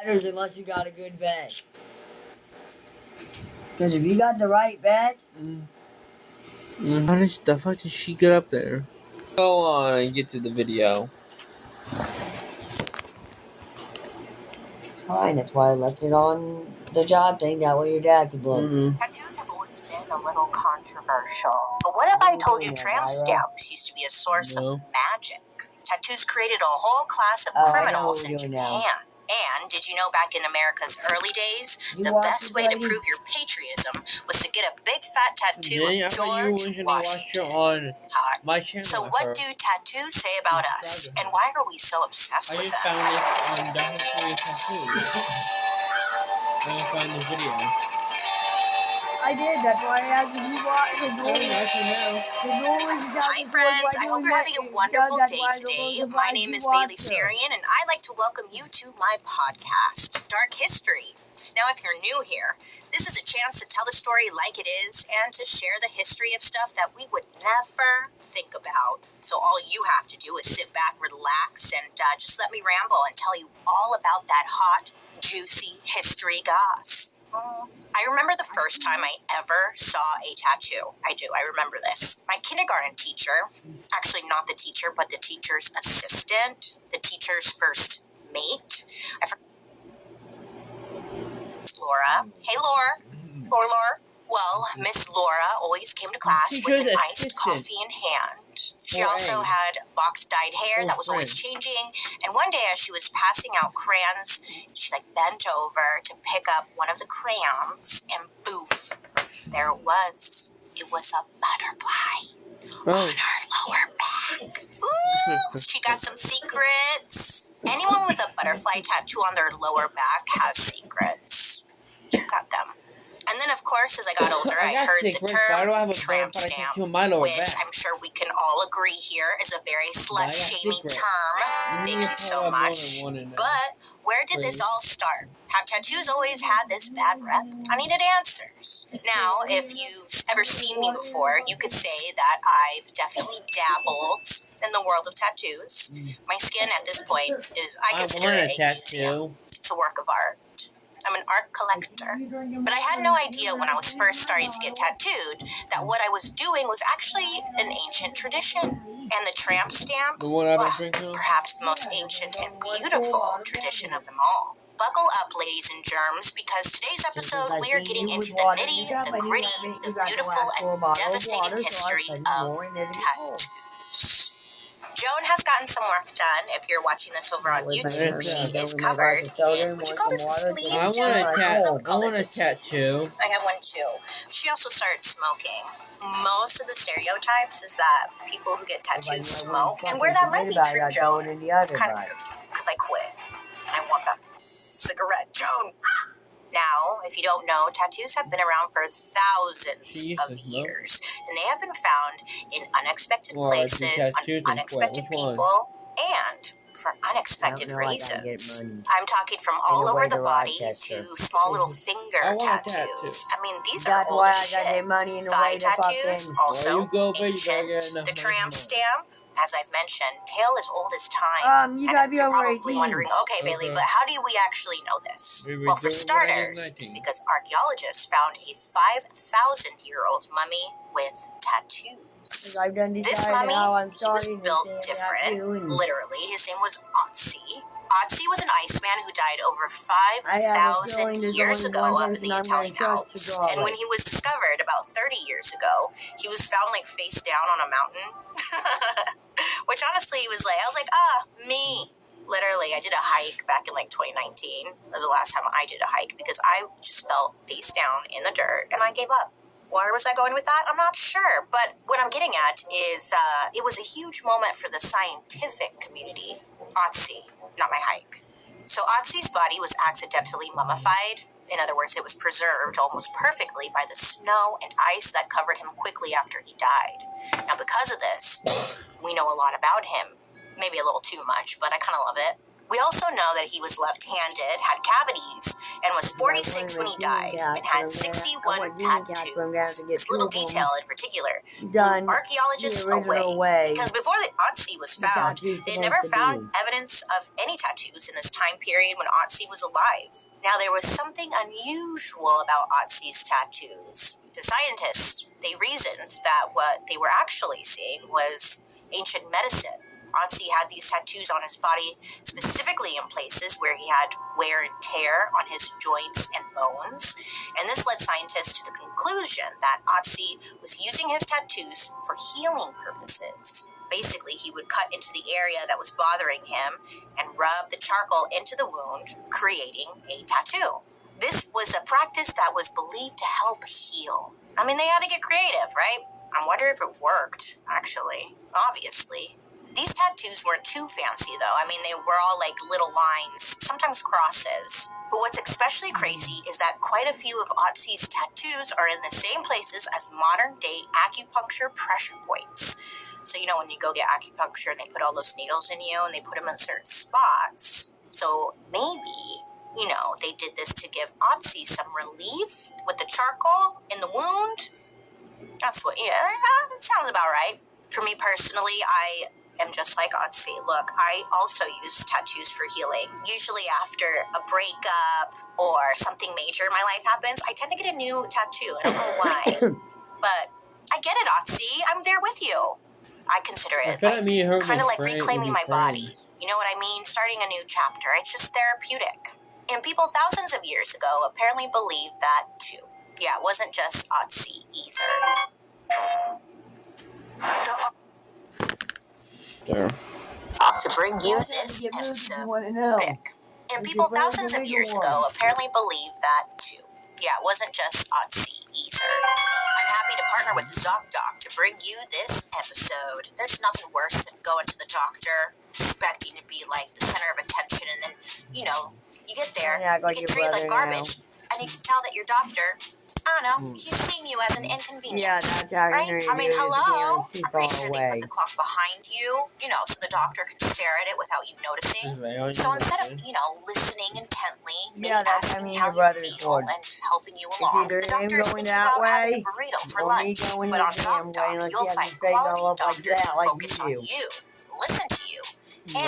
matters unless you got a good vet. Because if you got the right vet... How the fuck did she get up there? Go on and get to the video. It's fine, that's why I left it on the job thing, that way your dad could look. Tattoos have always been a little controversial. But what if I told you tramp stamps used to be a source of magic? Tattoos created a whole class of criminals in Japan. And did you know back in America's early days, the best way to prove your patriotism was to get a big fat tattoo of George Washington? So what do tattoos say about us? And why are we so obsessed with them? I found this on the history of tattoos. I found the video. I did, that's why I asked if you watched it. Hi friends, I hope you're having a wonderful day today. My name is Bailey Sarian and I'd like to welcome you to my podcast, Dark History. Now if you're new here, this is a chance to tell the story like it is and to share the history of stuff that we would never think about. So all you have to do is sit back, relax, and just let me ramble and tell you all about that hot, juicy history goss. I remember the first time I ever saw a tattoo. I do, I remember this. My kindergarten teacher, actually not the teacher, but the teacher's assistant, the teacher's first mate. Laura. Hey, Laura. Well, Miss Laura always came to class with an iced coffee in hand. She also had box-dyed hair that was always changing. And one day as she was passing out crayons, she bent over to pick up one of the crayons and boof, there it was. It was a butterfly on her lower back. Ooh, she got some secrets. Anyone with a butterfly tattoo on their lower back has secrets. You got them. And then, of course, as I got older, I heard the term tramp stamp, which I'm sure we can all agree here is a very slut-shaming term. Thank you so much. But where did this all start? Have tattoos always had this bad rep? I needed answers. Now, if you've ever seen me before, you could say that I've definitely dabbled in the world of tattoos. My skin at this point is, I consider it a museum. It's a work of art. I'm an art collector. But I had no idea when I was first starting to get tattooed that what I was doing was actually an ancient tradition. And the tramp stamp, perhaps the most ancient and beautiful tradition of them all. Buckle up, ladies and germs, because today's episode we are getting into the nitty, the gritty, the beautiful, and devastating history of tattoos. Joan has gotten some work done. If you're watching this over on YouTube, she is covered in, would you call this a sleeve? I want a tattoo. I have one too. She also started smoking. Most of the stereotypes is that people who get tattoos smoke, and where that might be true, Joan, it's kind of because I quit. I want that cigarette, Joan. Now, if you don't know, tattoos have been around for thousands of years, and they have been found in unexpected places, on unexpected people, and for unexpected reasons. I'm talking from all over the body to small little finger tattoos. I mean, these are old as shit. Thigh tattoos, also ancient. The tramp stamp, as I've mentioned, tale as old as time. You gotta be you're over probably 18. wondering, okay, Bailey, but how do we actually know this? Well, for starters, it's because archaeologists found a 5,000-year-old mummy with tattoos. This mummy, he was built different, literally. His name was Otzi. Otzi was an Iceman who died over 5,000 years ago up in the Italian Alps. And when he was discovered about 30 years ago, he was found face down on a mountain. Which honestly was I was like, me. Literally, I did a hike back in 2019. That was the last time I did a hike because I just fell face down in the dirt and I gave up. Where was I going with that? I'm not sure. But what I'm getting at is it was a huge moment for the scientific community. Otzi, not my hike. So Otzi's body was accidentally mummified. In other words, it was preserved almost perfectly by the snow and ice that covered him quickly after he died. Now, because of this, we know a lot about him. Maybe a little too much, but I kind of love it. We also know that he was left-handed, had cavities, and was 46 when he died, and had 61 tattoos. This little detail in particular blew archaeologists away, because before the Otzi was found, they had never found evidence of any tattoos in this time period when Otzi was alive. Now, there was something unusual about Otzi's tattoos. The scientists, they reasoned that what they were actually seeing was ancient medicine. Otzi had these tattoos on his body, specifically in places where he had wear and tear on his joints and bones, and this led scientists to the conclusion that Otzi was using his tattoos for healing purposes. Basically, he would cut into the area that was bothering him and rub the charcoal into the wound, creating a tattoo. This was a practice that was believed to help heal. I mean, they had to get creative, right? I wonder if it worked, actually. Obviously. These tattoos weren't too fancy, though. I mean, they were all like little lines, sometimes crosses. But what's especially crazy is that quite a few of Otzi's tattoos are in the same places as modern-day acupuncture pressure points. So, you know, when you go get acupuncture, they put all those needles in you and they put them in certain spots. So maybe, you know, they did this to give Otzi some relief with the charcoal in the wound. That's what, yeah, it sounds about right. For me personally, I am just like Otzi. Look, I also use tattoos for healing. Usually after a breakup or something major in my life happens, I tend to get a new tattoo. I don't know why. But I get it, Otzi. I'm there with you. I consider it kind of like reclaiming my body. You know what I mean? Starting a new chapter. It's just therapeutic. And people thousands of years ago apparently believed that too. Yeah, it wasn't just Otzi either. To bring you this episode, Rick. And people thousands of years ago apparently believed that too. Yeah, it wasn't just Otzi either. I'm happy to partner with ZocDoc to bring you this episode. There's nothing worse than going to the doctor, expecting to be like the center of attention, and then, you know, you get there, you get treated like garbage, and you can tell that your doctor, I don't know, he's seeing you as an inconvenience, right? I mean, hello? I'm pretty sure they put the clock behind you, you know, so the doctor can stare at it without you noticing. So instead of, you know, listening intently, maybe asking how you feel and helping you along, the doctor is thinking about having a burrito for lunch. But on ZocDoc, you'll find quality doctors who focus on you, listen to you,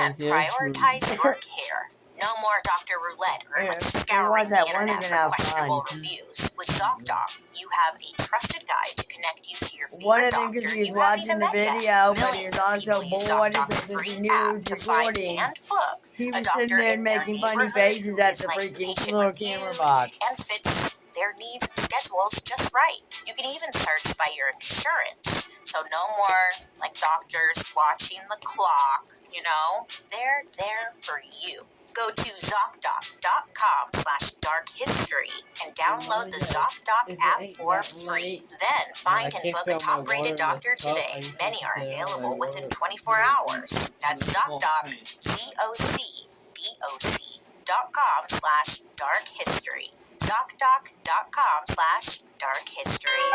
and prioritize your care. No more Dr. Roulette or scouring the internet for questionable reviews. With ZocDoc, you have a trusted guide to connect you to your favorite doctor you haven't even met yet. Millions of people use ZocDoc's free app to find and book a doctor in their neighborhood who is like patient reviewed and fits their needs and schedules just right. You can even search by your insurance. So no more like doctors watching the clock, you know? They're there for you. Go to ZocDoc.com/darkhistory and download the ZocDoc app for free. Then find and book a top-rated doctor today. Many are available within 24 hours. That's ZocDoc, ZocDoc.com/darkhistory. ZocDoc.com/darkhistory.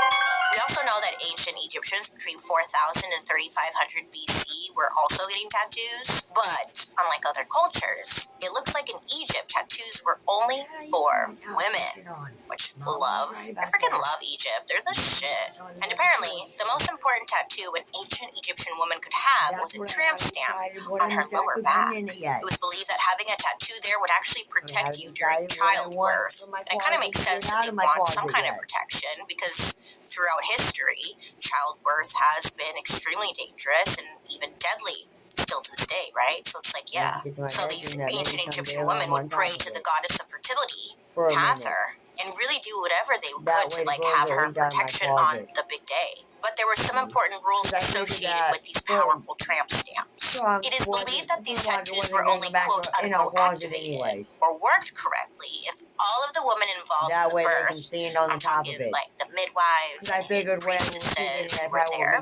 We also know that ancient Egyptians between 4000 and 3500 BC were also getting tattoos, but unlike other cultures, it looks like in Egypt, tattoos were only for women, which I freaking love Egypt. They're the shit. And apparently, the most important tattoo an ancient Egyptian woman could have was a tramp stamp on her lower back. It was believed that having a tattoo there would actually protect you during childbirth. And it kind of makes sense that they want some kind of protection because throughout history, childbirth has been extremely dangerous and even deadly still to this day, right? So it's like, yeah. So these ancient Egyptian women would pray to the goddess of fertility, Hathor, and really do whatever they could to like have her protection on the big day. But there were some important rules associated with these powerful tramp stamps. It is believed that these tattoos were only quote-unquote activated or worked correctly if all of the women involved in the birth, I'm talking like the midwives and priestesses who were there,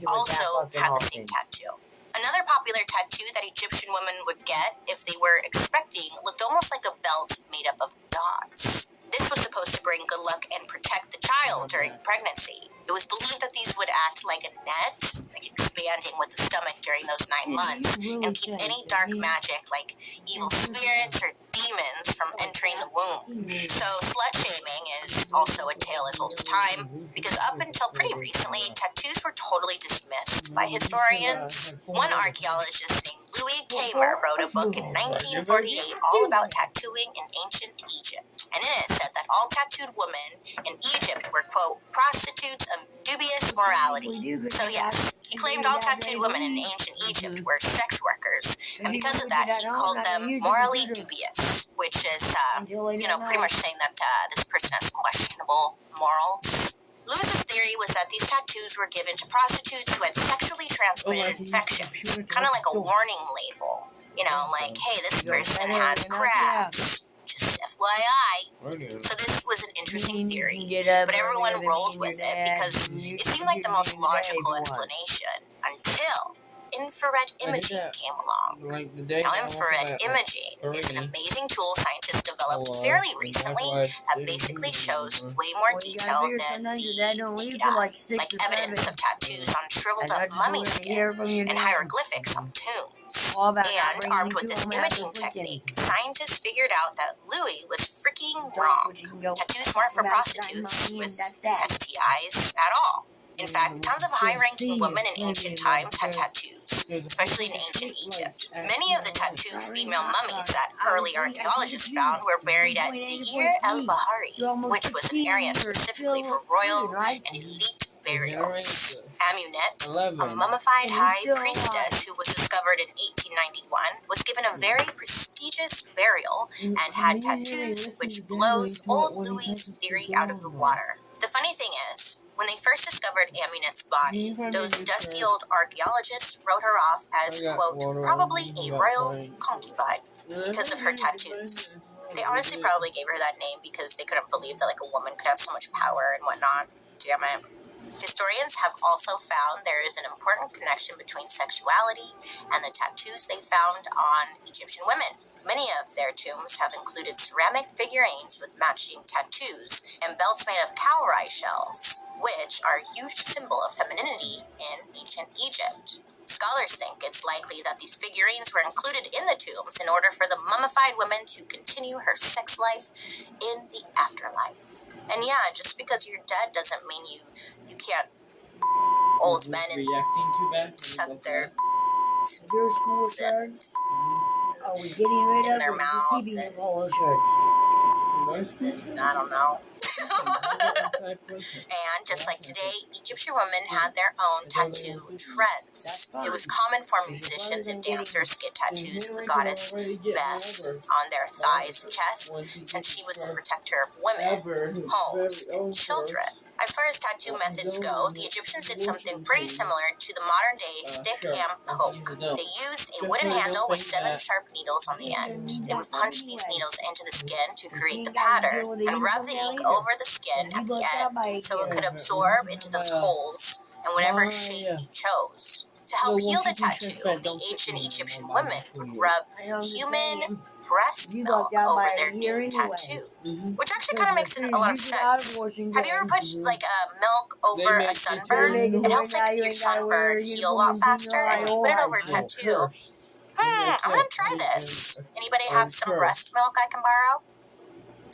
also had the same tattoo. Another popular tattoo that Egyptian women would get if they were expecting looked almost like a belt made up of dots. This was supposed to bring good luck and protect the child during pregnancy. It was believed that these would act like a net, like expanding with the stomach during those 9 months, and keep any dark magic, like evil spirits or demons from entering the womb. So slut-shaming is also a tale as old as time, because up until pretty recently, tattoos were totally dismissed by historians. One archaeologist named Louis Kamer wrote a book in 1948 all about tattooing in ancient Egypt. And in it said that all tattooed women in Egypt were, quote, prostitutes of dubious morality. So yes, he claimed all tattooed women in ancient Egypt were sex workers, and because of that, he called them morally dubious, which is, pretty much saying that this person has questionable morals. Lewis's theory was that these tattoos were given to prostitutes who had sexually transmitted infections, kind of like a warning label. Like, hey, this person has crabs. Just FYI. So this was an interesting theory, but everyone rolled with it because it seemed like the most logical explanation until infrared imaging came along. Now, infrared imaging is an amazing tool scientists developed fairly recently that basically shows way more detail than the naked eye, like evidence of tattoos on shriveled up mummy skin and hieroglyphics on tombs. And armed with this imaging technique, scientists figured out that Louis was freaking wrong. Tattoos weren't for prostitutes with STIs at all. In fact, tons of high-ranking women in ancient times had tattoos, especially in ancient Egypt. Many of the tattooed female mummies that early archaeologists found were buried at Deir el-Bahari, which was an area specifically for royal and elite burials. Amunet, a mummified high priestess who was discovered in 1891, was given a very prestigious burial and had tattoos, which blows old Louis' theory out of the water. The funny thing is, when they first discovered Amunet's body, those dusty old archaeologists wrote her off as, quote, probably a royal concubine because of her tattoos. They honestly probably gave her that name because they couldn't believe that, a woman could have so much power and whatnot. Damn it. Historians have also found there is an important connection between sexuality and the tattoos they found on Egyptian women. Many of their tombs have included ceramic figurines with matching tattoos and belts made of cowrie shells, which are a huge symbol of femininity in ancient Egypt. Scholars think it's likely that these figurines were included in the tombs in order for the mummified woman to continue her sex life in the afterlife. And yeah, just because you're dead doesn't mean you can't old men and suck their Are we getting rid of their mouths keeping and, polo shirts? And I don't know. And just like today, Egyptian women had their own tattoo trends. It was common for musicians and dancers to get tattoos of the goddess Bes on their thighs and chest, since she was a protector of women, homes, and children. As far as tattoo methods go, the Egyptians did something pretty similar to the modern-day stick and poke. They used a wooden handle with 7 sharp needles on the end. They would punch these needles into the skin to create the pattern and rub the ink over the skin at the end so it could absorb into those holes in whatever shape you chose. To help heal the tattoo, the ancient Egyptian women would rub human breast milk over their new tattoo, which actually kind of makes a lot of sense. Have you ever put milk over a sunburn? It helps your sunburn heal a lot faster, and when you put it over a tattoo, I'm gonna try this. Anybody have some breast milk I can borrow?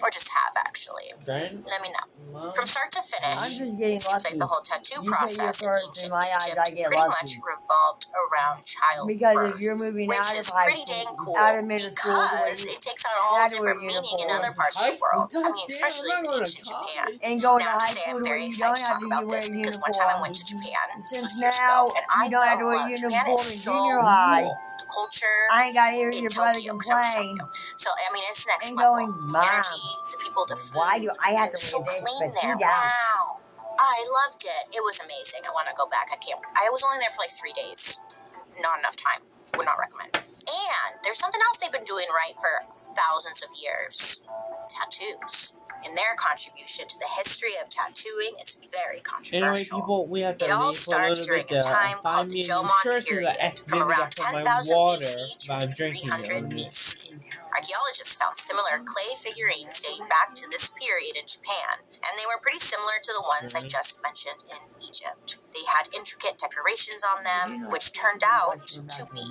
Or just have, actually. Let me know. From start to finish, it seems like the whole tattoo process in ancient Egypt pretty much revolved around childbirth, which is pretty dang cool because it takes on all different meaning in other parts of the world. I mean, especially in ancient Japan. Now, to say I'm very excited to talk about this because one time I went to Japan, this was years ago, and I fell in love. Japan is so cool. Culture in Tokyo, because I'm from Tokyo. So, I mean, it's next level. Energy, the people, the food, it's so clean there. Wow. I loved it. It was amazing. I want to go back. I was only there for 3 days. Not enough time. Would not recommend. And there's something else they've been doing right for thousands of years. Tattoos. And their contribution to the history of tattooing is very controversial. Anyway, people, we have to it all starts during a time called the Jomon period, from around 10,000 BC to 300 BC. Archaeologists found similar clay figurines dating back to this period in Japan, and they were pretty similar to the ones I just mentioned in Egypt. They had intricate decorations on them, which turned out to be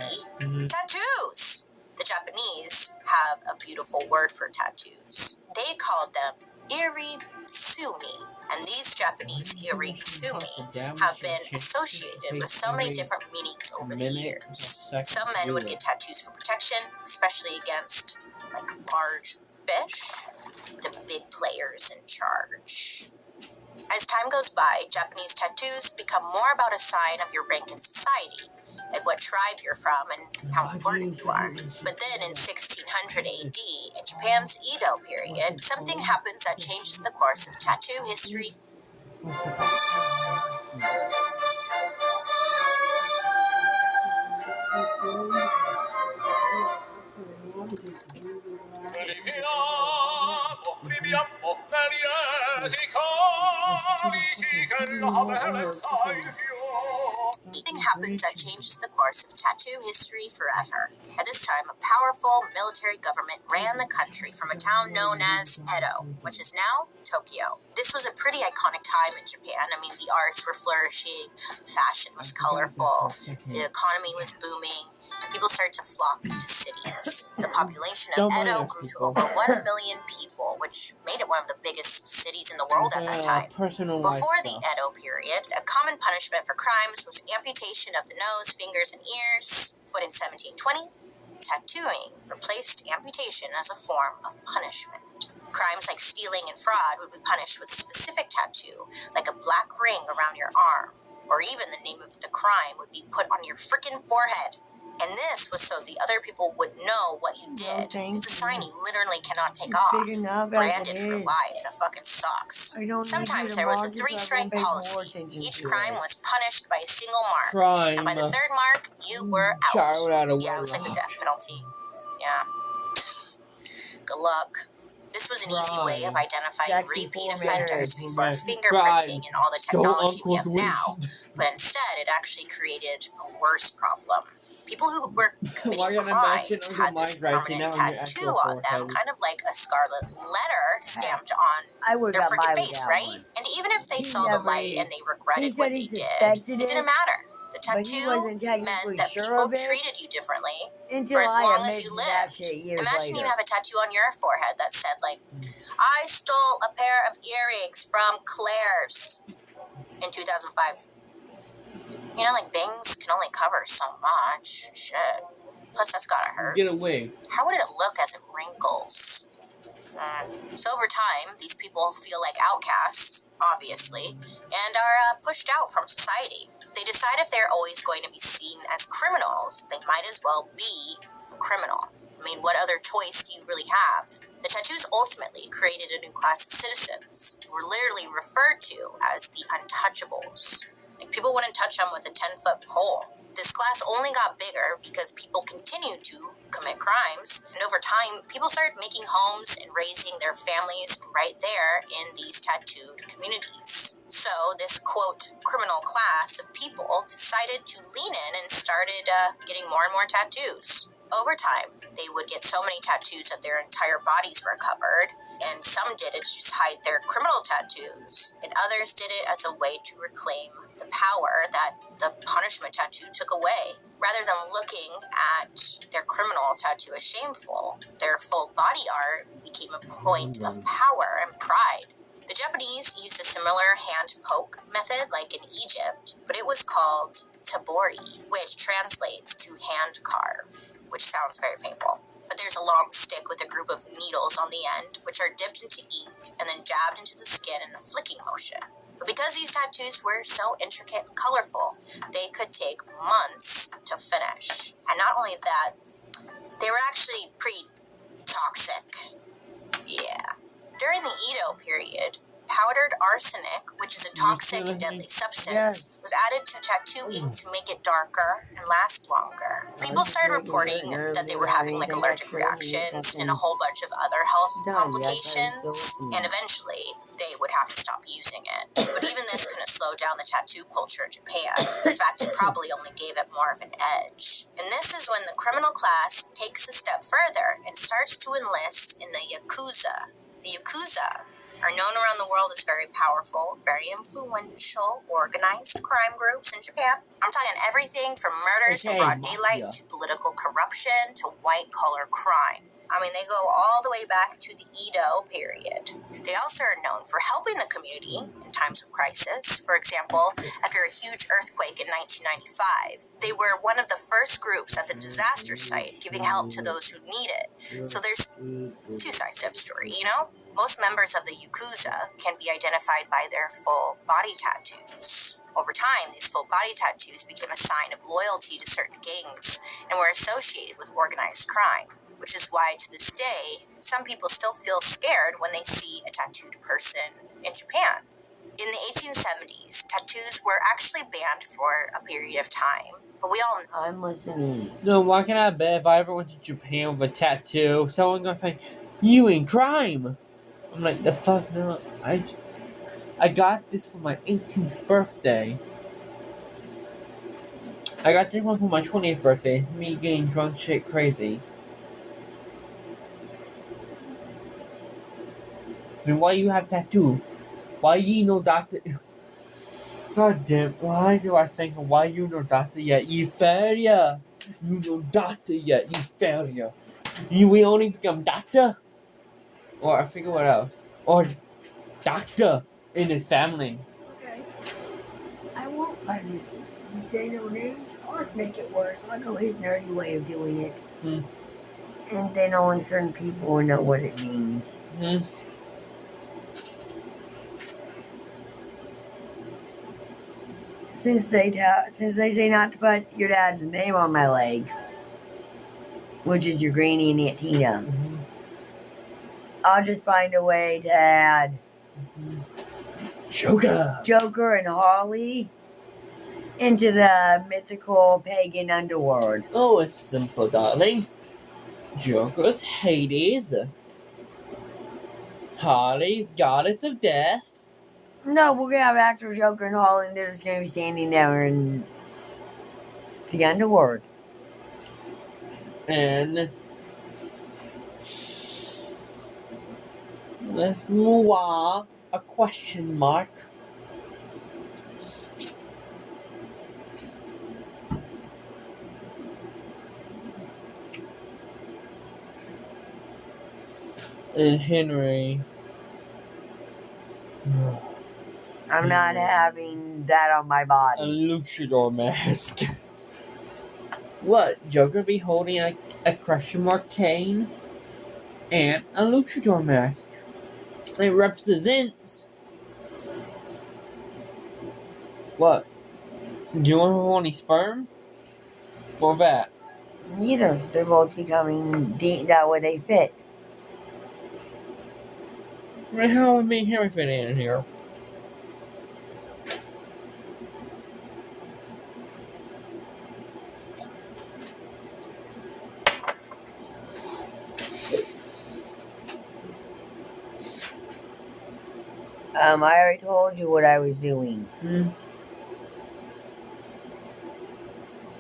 tattoos. The Japanese have a beautiful word for tattoos. They called them iritsumi, and these Japanese iritsumi have been associated with so many different meanings over the years. Some men would get tattoos for protection, especially against like large fish, the big players in charge. As time goes by, Japanese tattoos become more about a sign of your rank in society, like what tribe you're from and how important you are. But then in 1600 AD, in Japan's Edo period, something happens that changes the course of tattoo history. Something happens that changes the course of tattoo history forever. At this time, a powerful military government ran the country from a town known as Edo, which is now Tokyo. This was a pretty iconic time in Japan. I mean, the arts were flourishing, fashion was colorful, the economy was booming. People started to flock to cities. The population of Edo grew to over 1 million people, which made it one of the biggest cities in the world at that time. Before the Edo period, a common punishment for crimes was amputation of the nose, fingers, and ears. But in 1720, tattooing replaced amputation as a form of punishment. Crimes like stealing and fraud would be punished with a specific tattoo, like a black ring around your arm, or even the name of the crime would be put on your frickin' forehead. And this was so the other people would know what you did. It's a sign you literally cannot take off. Branded for life. That fucking sucks. Sometimes there was a 3-strike policy. Each crime was punished by a single mark. And by the third mark, you were out. Yeah, it was like the death penalty. Yeah. Good luck. This was an easy way of identifying repeat offenders before fingerprinting and all the technology we have now. But instead, it actually created a worse problem. People who were committing crimes had this permanent tattoo on them, kind of like a scarlet letter stamped on their freaking face, right? And even if they saw the light and they regretted what they did, it didn't matter. The tattoo meant that people treated you differently for as long as you lived. Imagine you have a tattoo on your forehead that said, like, I stole a pair of earrings from Claire's in 2005. You know, like, bangs can only cover so much. Shit. Plus, that's gotta hurt. Get away. How would it look as it wrinkles? So over time, these people feel like outcasts, obviously, and are pushed out from society. They decide if they're always going to be seen as criminals, they might as well be a criminal. I mean, what other choice do you really have? The tattoos ultimately created a new class of citizens who were literally referred to as the untouchables. Like, people wouldn't touch them with a 10-foot pole. This class only got bigger because people continued to commit crimes, and over time, people started making homes and raising their families right there in these tattooed communities. So this, quote, criminal class of people decided to lean in and started getting more and more tattoos. Over time, they would get so many tattoos that their entire bodies were covered, and some did it to just hide their criminal tattoos, and others did it as a way to reclaim the power that the punishment tattoo took away. Rather than looking at their criminal tattoo as shameful, their full body art became a point of power and pride. The Japanese used a similar hand poke method like in Egypt, but it was called tabori, which translates to hand carve, which sounds very painful. But there's a long stick with a group of needles on the end, which are dipped into ink and then jabbed into the skin in a flicking motion. But because these tattoos were so intricate and colorful, they could take months to finish. And not only that, they were actually pretty toxic. Yeah. During the Edo period, powdered arsenic, which is a toxic and deadly substance, was added to tattoo ink to make it darker and last longer. People started reporting that they were having like allergic reactions and a whole bunch of other health complications, and eventually they would have to stop using it. But even this couldn't slow down the tattoo culture in Japan. In fact, it probably only gave it more of an edge. And this is when the criminal class takes a step further and starts to enlist in the Yakuza. The Yakuza are known around the world as very powerful, very influential, organized crime groups in Japan. I'm talking everything from murders in broad daylight to political corruption to white-collar crime. I mean, they go all the way back to the Edo period. They also are known for helping the community in times of crisis. For example, after a huge earthquake in 1995, they were one of the first groups at the disaster site giving help to those who need it. So there's two sides to the story, you know? Most members of the Yakuza can be identified by their full body tattoos. Over time, these full body tattoos became a sign of loyalty to certain gangs and were associated with organized crime, which is why to this day, some people still feel scared when they see a tattooed person in Japan. In the 1870s, tattoos were actually banned for a period of time, but we all know. I'm listening. No, why can I bet if I ever went to Japan with a tattoo, someone gonna say, "You in crime"? I'm like, the fuck no. I got this for my 18th birthday. I got this one for my 20th birthday. Me getting drunk shit crazy. Then why you have tattoo? Why you no doctor? God damn, why do I think why you no doctor yet? You failure. You no doctor yet. You failure. You will only become doctor? Or I figure what else. Or doctor in his family. Okay. I won't fight you. You say no names, or make it worse. I know his nerdy way of doing it. And then only certain people will know what it means. Since they say not to put your dad's name on my leg, which is your granny and Aunt Tina, I'll just find a way to add Joker and Harley into the mythical pagan underworld. Oh, it's simple, darling. Joker's Hades. Harley's Goddess of Death. No, we're gonna have actual Joker and Harley, and they're just gonna be standing there in the underworld. And let's move on. A question mark. And Henry. I'm not having that on my A body. luchador mask. What? Joker be holding a question mark cane and a luchador mask. It represents what? Do you want to hold any sperm? Or that? Neither. They're both becoming that way they fit. How would me and Henry fit in here? I already told you what I was doing.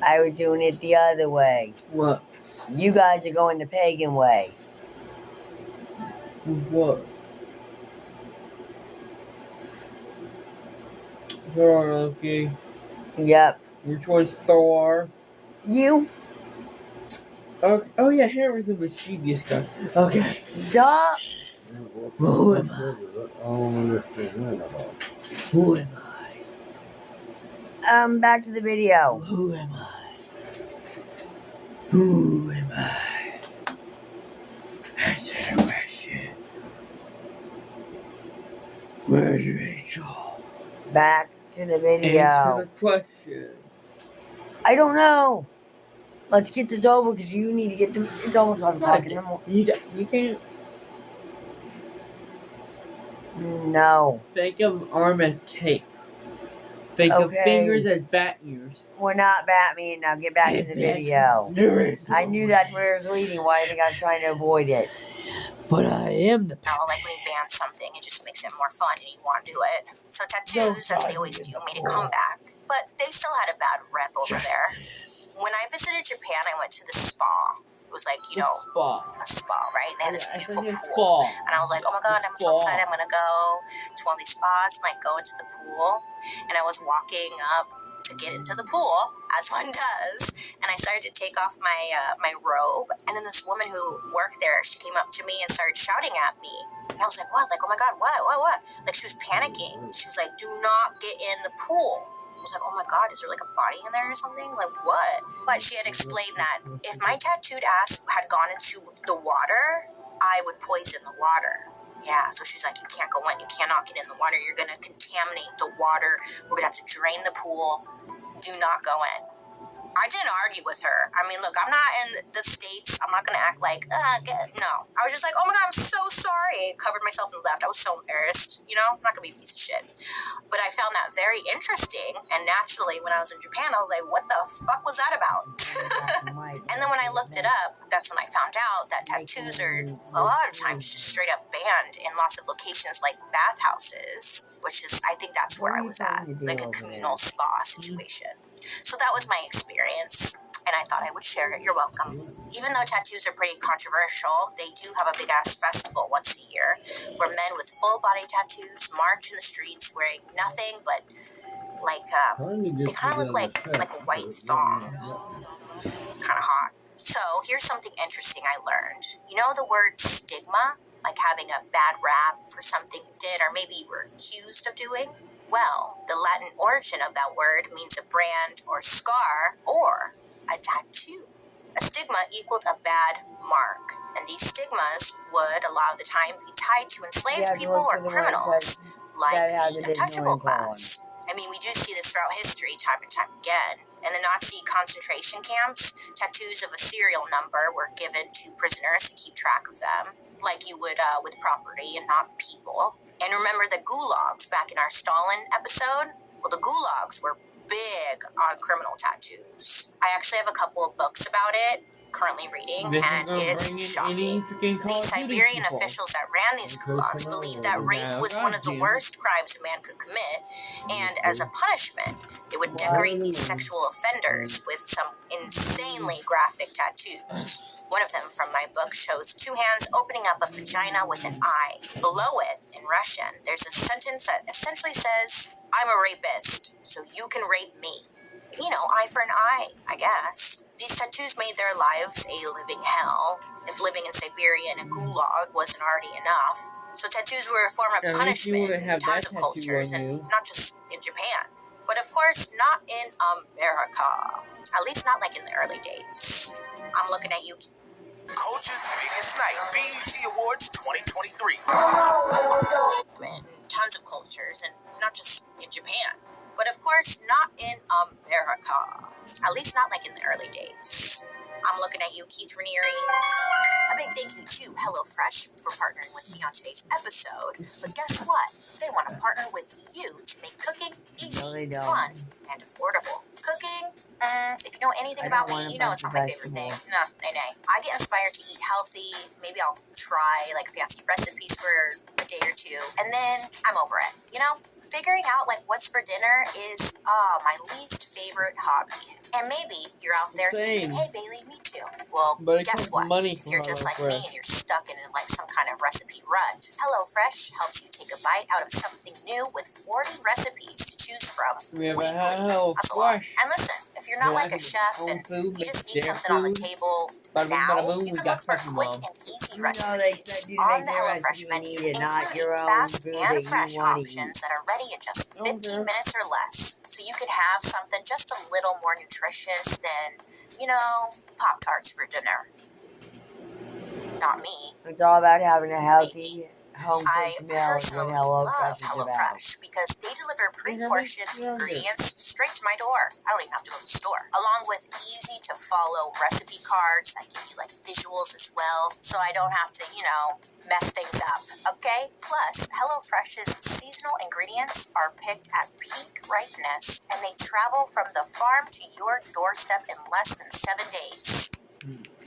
I was doing it the other way. What? You guys are going the pagan way. What? Thor, Loki. Yep. Which one's Thor? You? Oh yeah, Henry's a mischievous guy. Okay. Duh. Who am I? Who am I? Back to the video. Who am I? Who am I? Answer the question. Where's Rachel? Back to the video. Answer the question. I don't know. Let's get this over because you need to get them. It's almost 5 o'clock in the morning. You can't No. think of arm as cape. Think of fingers as bat ears. We're not Batman. Now get back to the video. I knew that's where it was leading. Why I think I was trying to avoid it. But I am the Like when you ban something, it just makes it more fun and you want to do it. So tattoos, as they always do, made a comeback. But they still had a bad rep over there. When I visited Japan, I went to the spa. It was like, The spa. a spa, right? They had this beautiful It's pool. spa. And I was like, oh my God, I'm so excited. I'm going to go to one of these spas and like go into the pool. And I was walking up to get into the pool, as one does. And I started to take off my my robe. And then this woman who worked there, she came up to me and started shouting at me. And I was like, what? Like, oh my God, what? Like, she was panicking. She was like, do not get in the pool. I was like, oh my God, is there like a body in there or something? Like, what? But she had explained that if my tattooed ass had gone into the water, I would poison the water. Yeah, so she's like, you can't go in. You cannot get in the water. You're going to contaminate the water. We're going to have to drain the pool. Do not go in. I didn't argue with her. I mean, look, I'm not in the States. I'm not going to act like, no. I was just like, oh my God, I'm so sorry. I covered myself and left. I was so embarrassed. You know, I'm not going to be a piece of shit. But I found that very interesting. And naturally, when I was in Japan, I was like, what the fuck was that about? And then when I looked it up, that's when I found out that tattoos are a lot of times just straight up banned in lots of locations like bathhouses, which is, I think that's where I was at, like a communal spa situation. So that was my experience, and I thought I would share it. You're welcome. Even though tattoos are pretty controversial, they do have a big-ass festival once a year where men with full-body tattoos march in the streets wearing nothing but, like, they kind of look like a white thong. It's kind of hot. So here's something interesting I learned. You know the word stigma? Like having a bad rap for something you did or maybe you were accused of doing? Well, the Latin origin of that word means a brand or scar or a tattoo. A stigma equaled a bad mark, and these stigmas would a lot of the time be tied to enslaved people or criminals, like the untouchable class. I mean, we do see this throughout history time and time again. In the Nazi concentration camps, tattoos of a serial number were given to prisoners to keep track of them, like you would with property and not people. And remember the gulags back in our Stalin episode? Well, the gulags were big on criminal tattoos. I actually have a couple of books about it, currently reading, and it's shocking. The Siberian officials that ran these gulags believed that rape was one of the worst crimes a man could commit, and as a punishment, they would decorate these sexual offenders with some insanely graphic tattoos. One of them from my book shows two hands opening up a vagina with an eye. Below it, in Russian, there's a sentence that essentially says, I'm a rapist, so you can rape me. You know, eye for an eye, I guess. These tattoos made their lives a living hell, if living in Siberia in a gulag wasn't already enough. So tattoos were a form of punishment in tons of cultures, and not just in Japan. But of course, not in America. At least not like in the early days. I'm looking at you. Coach's biggest night, BET Awards 2023. In tons of cultures, and not just in Japan. But of course, not in America. At least not like in the early days. I'm looking at you, Keith Raniere. A big thank you to HelloFresh for partnering with me on today's episode. But guess what? They want to partner with you to make cooking easy, fun, and affordable. Cooking, if you know anything about me, you know it's not my favorite thing. No, nay. I get inspired to eat healthy. Maybe I'll try like fancy recipes for a day or two, and then I'm over it. You know, figuring out like what's for dinner is my least favorite hobby. And maybe you're out there thinking, hey Bailey, me too. Well, guess what? If you're just like me and you're stuck in like some kind of recipe rut, HelloFresh helps you take a bite out of something new with 40 recipes to choose from weekly. That's a lot. And listen, if you're not like a chef and you just need something on the table now, you can look for quick and easy recipes on the HelloFresh menu, including fast and fresh options that are ready in just 15 minutes or less. So you could have something just a little more nutritious than, you know, Pop-Tarts for dinner. Not me. It's all about having a healthy home I cooked meal personally with love HelloFresh is about. HelloFresh because they deliver pre-portioned ingredients straight to my door. I don't even have to go to the store. Along with easy to follow recipe cards that give you like visuals as well, so I don't have to, you know, mess things up. Okay? Plus, HelloFresh's seasonal ingredients are picked at peak ripeness, and they travel from the farm to your doorstep in less than 7 days.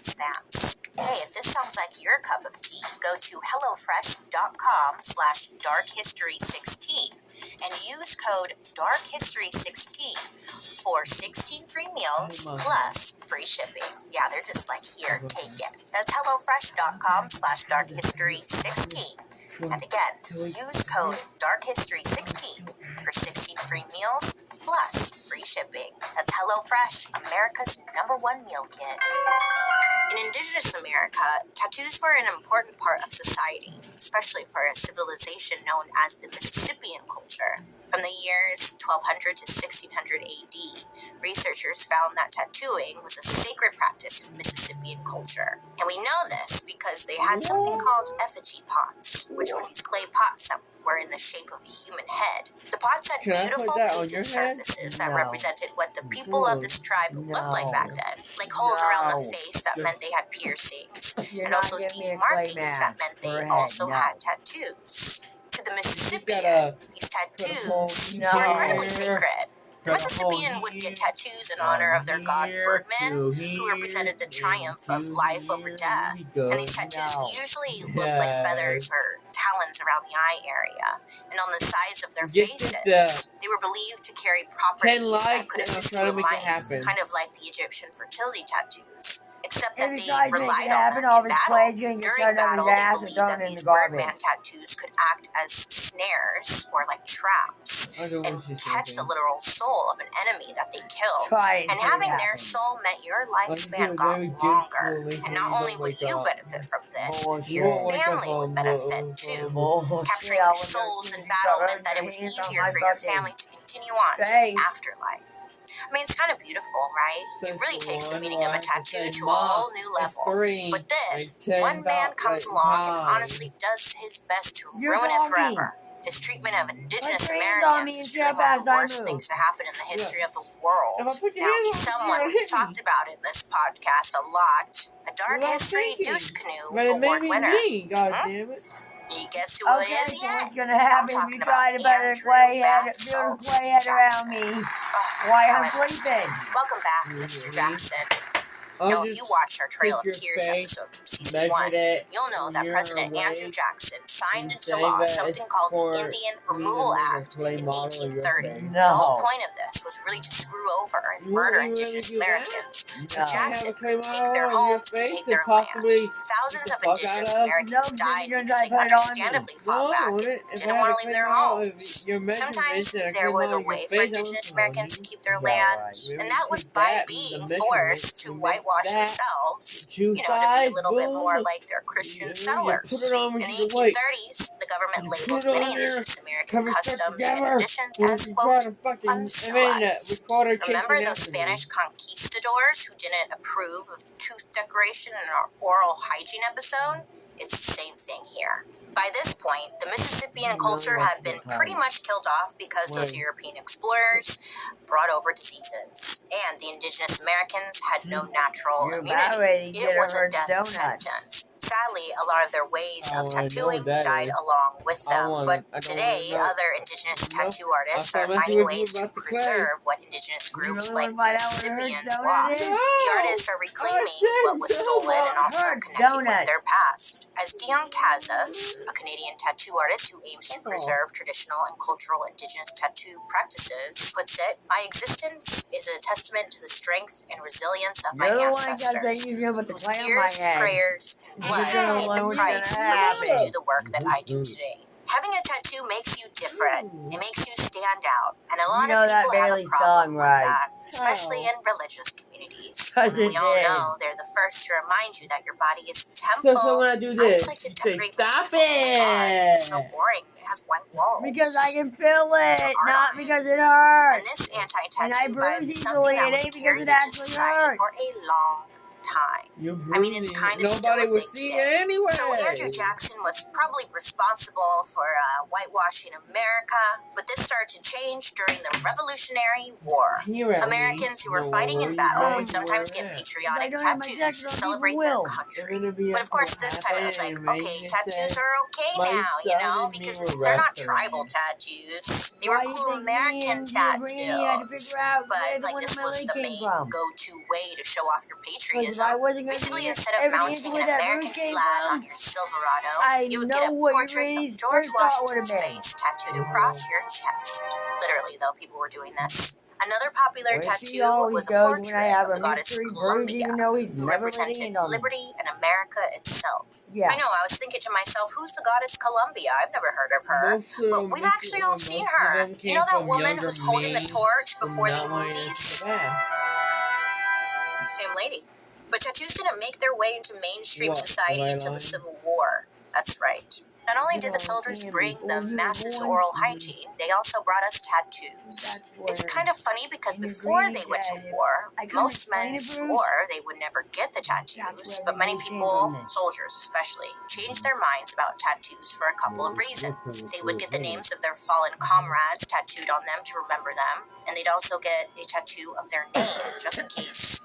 stamps. Hey, if this sounds like your cup of tea, go to hellofresh.com/darkhistory16 and use code DARKHISTORY16 for 16 free meals plus free shipping. Yeah, they're just like, here, take it. That's hellofresh.com/darkhistory16. And again, use code DARKHISTORY16 for 16 free meals plus free shipping. That's HelloFresh, America's #1 meal kit. In Indigenous America, tattoos were an important part of society, especially for a civilization known as the Mississippian culture. From the years 1200 to 1600 AD, researchers found that tattooing was a sacred practice in Mississippian culture. And we know this because they had something called effigy pots, which were these clay pots that were in the shape of a human head. The pots had beautiful painted surfaces that represented what the people of this tribe looked like back then. Like holes around the face that meant they had piercings, and also deep markings that meant they also had tattoos. To the Mississippian, these tattoos were incredibly sacred. The Mississippian would get tattoos in honor of their god Birdman, who represented the triumph of life over death. And these tattoos usually looked like feathers or talons around the eye area. And on the sides of their faces, they were believed to carry properties that could assist you in life, kind of like the Egyptian fertility tattoos. Except that they relied on them in battle. During battle, they believed that these Birdman tattoos could act as snares or like traps and catch the literal soul of an enemy that they killed. And having their soul meant your lifespan got longer. And not only would you benefit from this, your family would benefit too. Capturing souls in battle meant that it was easier for your family to continue on to the afterlife. I mean, it's kind of beautiful, right? It really takes the meaning of a tattoo to a whole new level. But then, one man comes along and honestly does his best to ruin it forever. His treatment of Indigenous Americans is really one of the worst things to happen in the history of the world. Now, he's someone we've talked about in this podcast a lot. A Dark History Douche Canoe Award winner. You guess who it is yet? What's gonna happen if you try to build a clay head around me while I'm sleeping? Welcome back, Mr. Jackson. Now, if you watched our Trail of Tears episode from season 1, you'll know that President Andrew Jackson signed into law something called the Indian Removal Act in 1830. The whole point of this was really to screw over and murder Indigenous Americans, so Jackson could take their homes and take their land. Thousands of Indigenous Americans died because they understandably fought back and didn't want to leave their homes. Sometimes there was a way for Indigenous Americans to keep their land, and that was by being forced to whitewash themselves, to be a little bit more like their Christian settlers. In the 1830s, the government labeled many Indigenous American customs and traditions as, quote, uncivilized. Remember those Spanish conquistadors who didn't approve of tooth decoration in our oral hygiene episode? It's the same thing here. By this point, the Mississippian culture had been pretty much killed off because those European explorers brought over diseases, and the Indigenous Americans had no natural immunity. It was a death sentence. Sadly, a lot of their ways of tattooing died along with them. But today, other Indigenous tattoo artists are finding ways to preserve what Indigenous groups like the Mississippians lost. The artists are reclaiming what was stolen and also connecting with their past. As Dion Casas, a Canadian tattoo artist who aims to preserve traditional and cultural Indigenous tattoo practices, puts it, my existence is a testament to the strength and resilience of my ancestors, whose tears, prayers, and blood paid the price for me to do the work that I do today. Having a tattoo makes you different. It makes you stand out. And a lot of people have a problem with that, especially in religious communities. We all know they're the first to remind you that your body is a temple. So when I do this, like to you say, decorate stop the temple. Oh my God, it's so it! boring. It has white walls. Because I can feel it, So not because it And hurts. this And I anti-tattoo vibe bruise is something easily, that it was ain't because carried it into actually society hurts. for a long time. I mean, it's kind of still a Nobody would thing see today. it anyway. So Andrew Jackson was probably responsible for whitewashing America, but this started to change during the Revolutionary War. Americans who were fighting in battle would sometimes get patriotic tattoos to celebrate their country. But of course, this time it was like, okay, tattoos are okay now, because they're not tribal tattoos. They were cool American tattoos. But like this was the main go-to way to show off your patriotism I wasn't going to Basically, be instead of everything mounting where an that American root came flag from, on your Silverado, I you would know get a what your portrait of Randy's George first thought would have Washington's been. face tattooed across your chest. Literally, though, people were doing this. Another popular Where she tattoo always was a goes when portrait I have of a the goddess mystery bruise, Columbia, even though he's who never laid a represented hand on me. liberty and America itself. Yeah. I know, I was thinking to myself, who's the goddess Columbia? I've never heard of her. But we've actually all seen her. You know that woman who's holding the torch before the movies? Same lady. But tattoos didn't make their way into mainstream society until the Civil War. That's right. Not only did the soldiers bring the masses oral hygiene, they also brought us tattoos. It's kind of funny because before they went to war, most men swore they would never get the tattoos, but many people, soldiers especially, changed their minds about tattoos for a couple of reasons. They would get the names of their fallen comrades tattooed on them to remember them, and they'd also get a tattoo of their name just in case,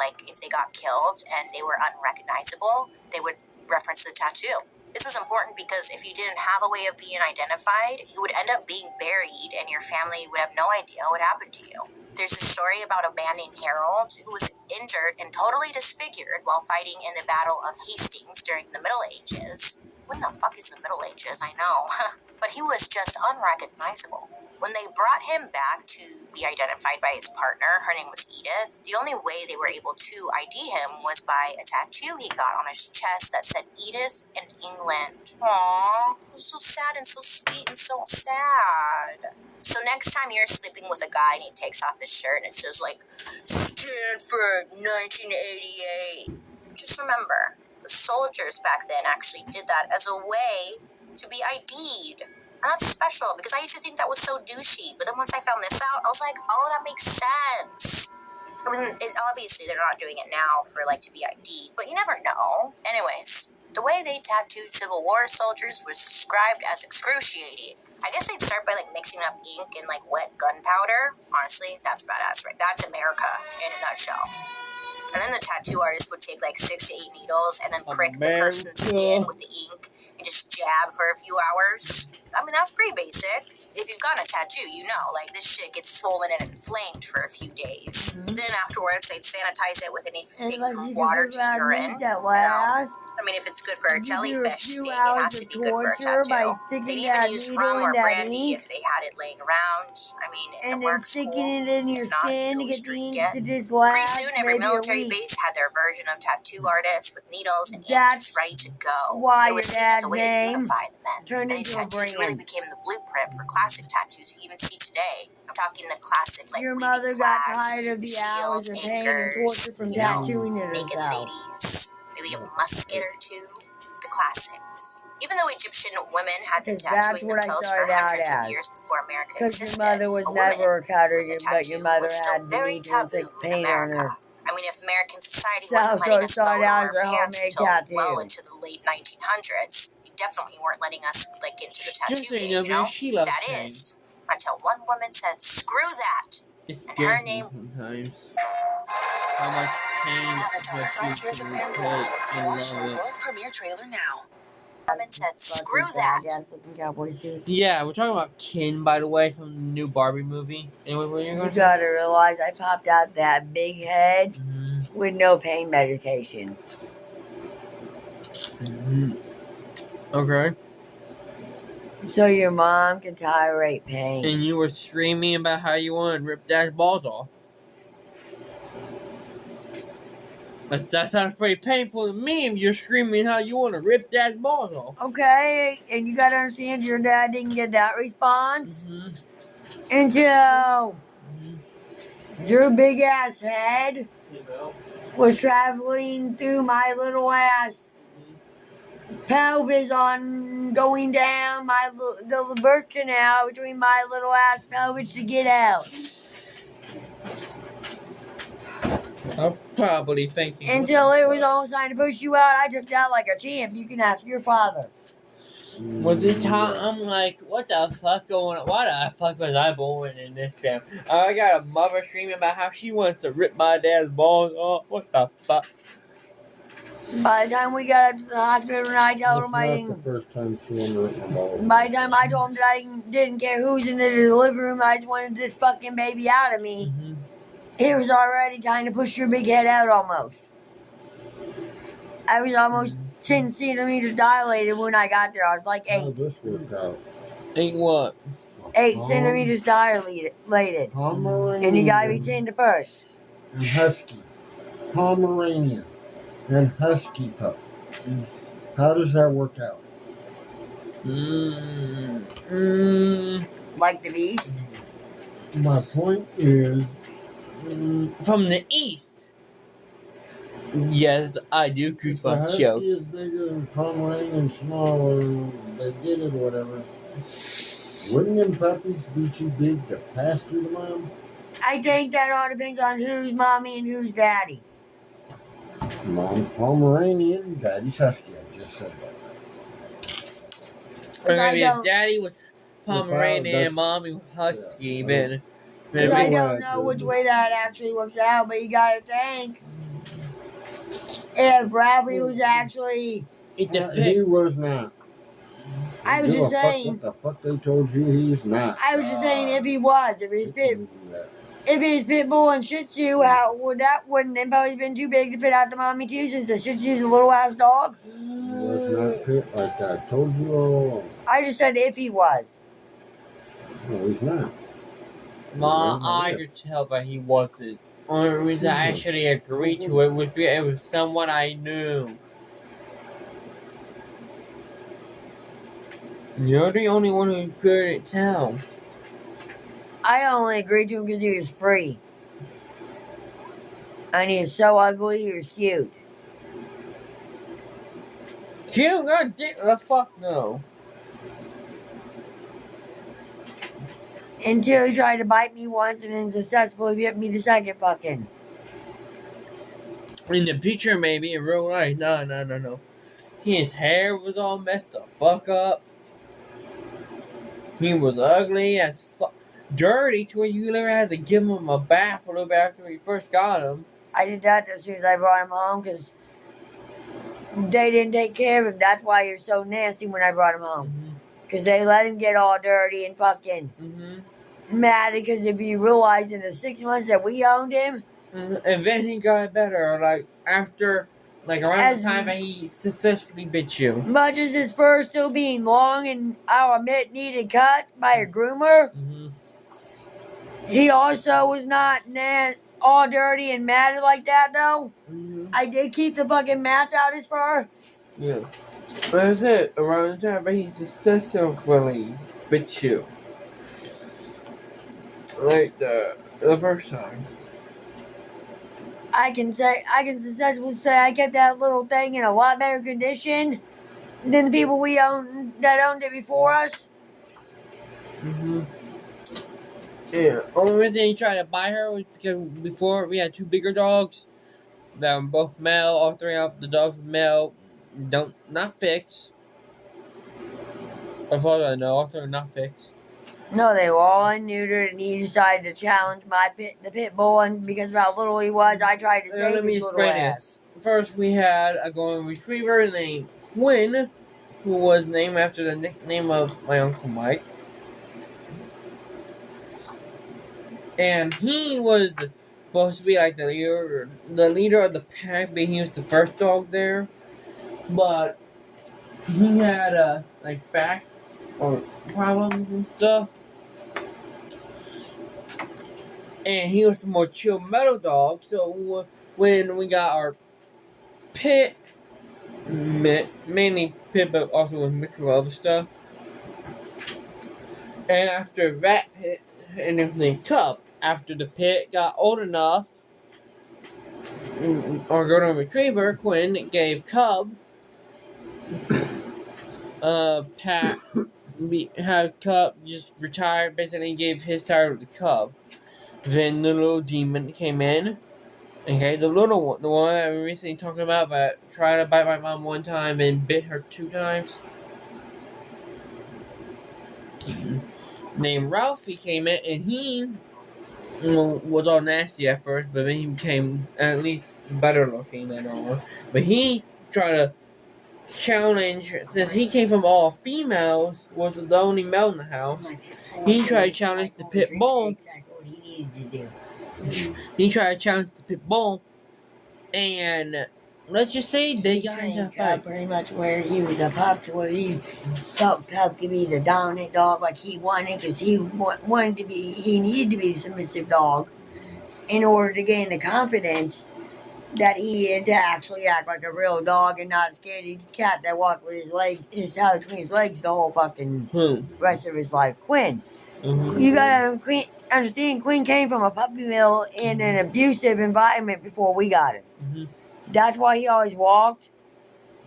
like if they got killed and they were unrecognizable, they would reference the tattoo. This was important because if you didn't have a way of being identified, you would end up being buried and your family would have no idea what happened to you. There's a story about a man named Harold who was injured and totally disfigured while fighting in the Battle of Hastings during the Middle Ages. When the fuck is the Middle Ages? I know. But he was just unrecognizable. When they brought him back to be identified by his partner, her name was Edith, the only way they were able to ID him was by a tattoo he got on his chest that said Edith and England. Aww, it was so sad and so sweet and so sad. So next time you're sleeping with a guy and he takes off his shirt and it says like, Stanford 1988, just remember, the soldiers back then actually did that as a way to be ID'd. And that's special because I used to think that was so douchey. But then once I found this out, I was like, oh, that makes sense. I mean, obviously they're not doing it now for like to be ID'd, but you never know. Anyways, the way they tattooed Civil War soldiers was described as excruciating. I guess they'd start by like mixing up ink and like wet gunpowder. Honestly, that's badass, right? That's America in a nutshell. And then the tattoo artist would take like 6 to 8 needles and then prick the person's skin with the ink and just jab for a few hours. I mean, that's pretty basic. If you've got a tattoo, you know, like this shit gets swollen and inflamed for a few days. Then afterwards, they'd sanitize it with anything from water to urine. I mean, if it's good for a jellyfish sting, it has to be good for a tattoo. They'd even use rum or brandy if they had it laying around. I mean, if it works, cool. If not, you can always drink it. Pretty soon, every military base had their version of tattoo artists with needles and ink just ready to go. It was seen as a way to unify the men. And these tattoos really became the blueprint for classic tattoos you even see today. I'm talking the classic, like your waving mother got flags, tired of the shields, hours of pain and anchors, torture from tattooing naked herself. ladies, maybe a musket or two. The classics. Even though Egyptian women had been tattooing themselves for hundreds of years before America existed, your mother was a woman never a cutter, with a but your tattoo mother was still had very to taboo put in paint on America. her. I mean, if American society So wasn't letting us started load out our as a pants homemade until tattoo. well into the late 1900s, you definitely weren't letting us like into the tattoo game, you know? That is, until one woman said, "Screw that," and her name. Sometimes. How much pain Avatar: Frontiers of Pandora. Watch our world premiere trailer now. Woman said, "Screw that." Yeah, we're talking about Ken, by the way, from the new Barbie movie. Anyway, what are you You going to gotta realize I popped out that big head with no pain medication. Okay. So your mom can tolerate pain. And you were screaming about how you want to rip Dad's balls off. That sounds pretty painful to me if you're screaming how you want to rip Dad's balls off. Okay, and you gotta understand your dad didn't get that response until your big ass head was traveling through my little ass pelvis on going down the birth canal between my little ass pelvis to get out. I'm probably thinking. Until it was almost time to push you out, I took out like a champ. You can ask your father. Was it time? I'm like, what the fuck going on? Why the fuck was I born in this family? I got a mother screaming about how she wants to rip my dad's balls off. What the fuck? By the time we got up to the hospital and I told him I That's didn't. not the first time she wanted to rip my balls. By the time I told him that I didn't care who's in the delivery room, I just wanted this fucking baby out of me. It was already time to push your big head out almost. I was almost 10 centimeters dilated when I got there. I was like How 8. this worked out? Ain't what? 8 centimeters dilated. Pomeranian. And you gotta be 10 to first. And Husky. Pomeranian. And Husky pup. How does that work out? Like the beast. My point is, From the east. Yes, I do if the goosebump Husky jokes. is bigger than Pomeranian, smaller, they did it, whatever. Wouldn't them puppies be too big to pass through the mom? I think that all depends on who's mommy and who's daddy. Mom's Pomeranian, daddy's Husky. I just said that. Or maybe I if don't- daddy was Pomeranian that's- and mommy was Husky, yeah, then Because maybe. I Maybe don't what know I which did. way that actually works out, but you gotta think. If Bradley was actually. It He depends. was not. I was Give just a fuck saying. What the fuck they told you he's not. I was just saying if he was. If he's pit. Do that. If it's Pit Bull and Shih Tzu, how wouldn't them probably been too big to fit out the mommy too, since the Shih Tzu's a little ass dog? He was not pit like I told you all along. I just said if he was. No, he's not. I could tell that he wasn't. Only reason I actually agreed to it was because it was someone I knew. You're the only one who couldn't tell. I only agreed to him because he was free. And he was so ugly, he was cute. You got dick. The fuck no. Until he tried to bite me once and then successfully bit me the second fucking. In the picture, maybe. In real life, no. His hair was all messed the fuck up. He was ugly as fuck. Dirty to where you literally had to give him a bath a little bit after we first got him. I did that as soon as I brought him home because they didn't take care of him. That's why he was so nasty when I brought him home. Because they let him get all dirty and fucking mad. Because if you realize in the 6 months that we owned him, And then he got better, like after, like around As- the time that he successfully bit you. much as his fur still being long and I'll admit needed cut by a groomer, he also was not all dirty and matted like that though. I did keep the fucking mats out his fur. Yeah. That's it. Around the time that he successfully bit you. Like the first time. I can successfully say I kept that little thing in a lot better condition than the people that owned it before us. Yeah. Only reason he tried to buy her was because before we had 2 bigger dogs that were both male. All 3 of the dogs were male. Not fixed. As far as I know, all 3 are not fixed. No, they were all neutered, and he decided to challenge the pit bull, and because of how little he was, I tried to save Let me his little explain ass. this. First, we had a golden retriever named Quinn, who was named after the nickname of my Uncle Mike. And he was supposed to be like the leader of the pack, being he was the first dog there. But he had like back or problems and stuff. And he was a more chill metal dog, so when we got our pit, mainly pit, but also with mixed with other stuff. And after that pit and everything, Cub, after the pit got old enough, our golden retriever, Quinn, gave Cub had Cub just retired, basically gave his title to Cub. Then the little demon came in. Okay, the little one, the one I recently talked about that tried to bite my mom 1 time and bit her 2 times. Named Ralphie came in, and he was all nasty at first, but then he became at least better looking than all. But he tried to challenge, since he came from all females, was the only male in the house. He tried to challenge the pit bull. He tried to challenge the pit bull, and let's just say they got into a fight. Pretty much where he was a pup to where he felt Cub to be the dominant dog like he wanted because he wanted to be, he needed to be the submissive dog in order to gain the confidence that he had to actually act like a real dog and not a scaredy cat that walked with his tail between his legs the whole fucking rest of his life. Quinn. You gotta understand, Quinn came from a puppy mill in an abusive environment before we got it. That's why he always walked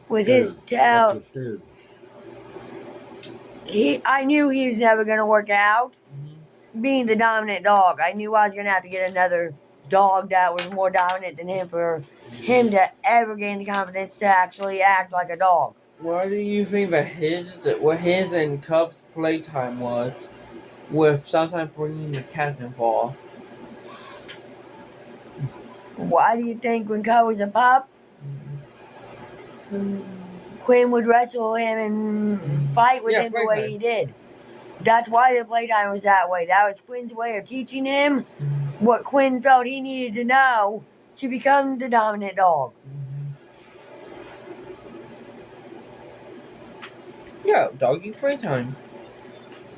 with his tail. I knew he was never gonna work out being the dominant dog. I knew I was gonna have to get another dog that was more dominant than him for him to ever gain the confidence to actually act like a dog. What do you think that his and Cub's playtime was, with sometimes bringing the cats involved? Why do you think when Cub was a pup, Quinn would wrestle him and fight with him the way he did? That's why the playtime was that way. That was Quinn's way of teaching him what Quinn felt he needed to know to become the dominant dog. Yeah, doggy playtime.